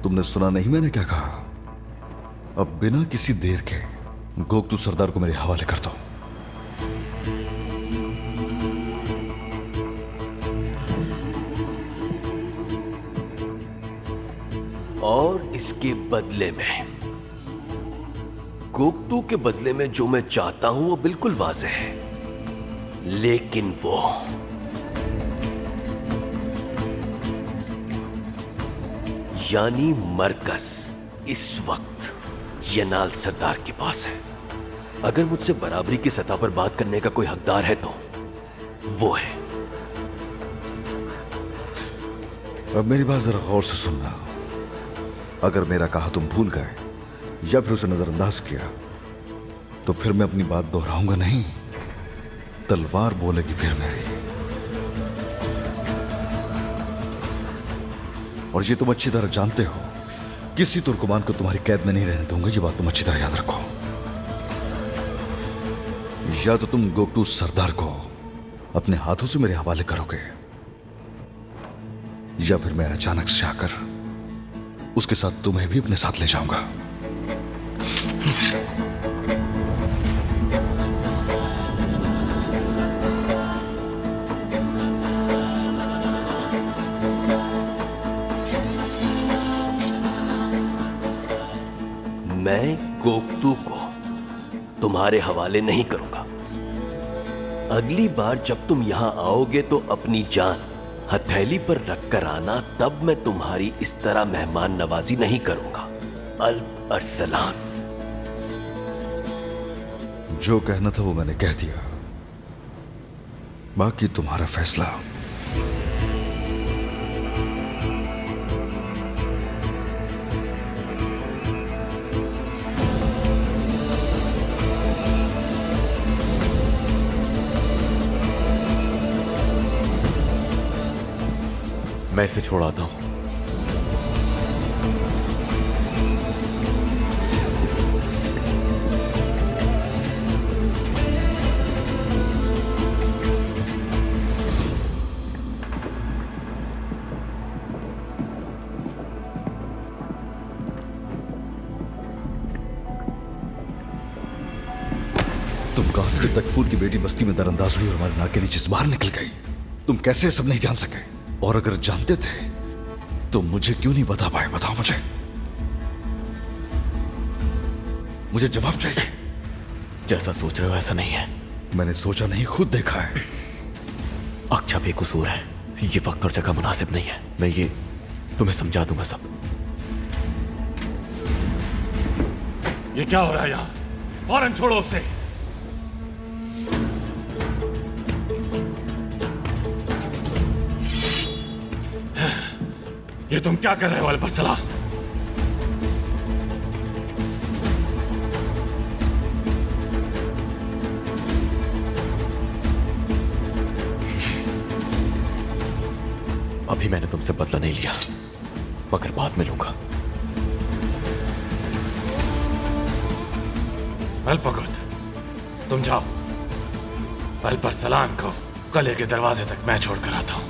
तुमने सुना नहीं मैंने क्या कहा? अब बिना किसी देर के गोकतू सरदार को मेरे हवाले कर दो। और इसके बदले में, गोकतू के बदले में जो मैं चाहता हूं वो बिल्कुल वाज़ेह है, लेकिन वो यानी मरकज इस वक्त यनाल सरदार के पास है। अगर मुझसे बराबरी की सतह पर बात करने का कोई हकदार है तो वो है। अब मेरी बात जरा गौर से सुनना। अगर मेरा कहा तुम भूल गए या फिर उसे नजरअंदाज किया तो फिर मैं अपनी बात दोहराऊंगा नहीं, तलवार बोलेगी फिर मेरी। और ये तुम अच्छी तरह जानते हो, किसी तुर्कमान को तुम्हारी कैद में नहीं रहने दूंगा। ये बात तुम अच्छी तरह याद रखो। या तो तुम गोकतू सरदार को अपने हाथों से मेरे हवाले करोगे, या फिर मैं अचानक से आकर उसके साथ तुम्हें भी अपने साथ ले जाऊंगा। मैं गोकतू को तुम्हारे हवाले नहीं करूंगा। अगली बार जब तुम यहां आओगे तो अपनी जान हथेली पर रखकर आना, तब मैं तुम्हारी इस तरह मेहमान नवाजी नहीं करूंगा। अल्प अरसलान। जो कहना था वो मैंने कह दिया, बाकी तुम्हारा फैसला। मैं इसे छोड़ आता हूं। तुम काफिर तकफूर की बेटी बस्ती में दरअंदाज हुई और हमारे नाक के नीचे से बाहर निकल गई। तुम कैसे ये सब नहीं जान सके? और अगर जानते थे तो मुझे क्यों नहीं बता पाए? बताओ मुझे, मुझे जवाब चाहिए। जैसा सोच रहे हो ऐसा नहीं है। मैंने सोचा नहीं, खुद देखा है। अक्षा बेकसूर है। ये वक्त और जगह मुनासिब नहीं है। मैं ये तुम्हें समझा दूंगा सब। ये क्या हो रहा है यहाँ? फौरन छोड़ो उसे। ये तुम क्या कर रहे हो अल्परसलान? अभी मैंने तुमसे बदला नहीं लिया, मगर बाद में लूंगा। अल्पगुत, तुम जाओ। अल्परसलान को किले के दरवाजे तक मैं छोड़कर आता हूं।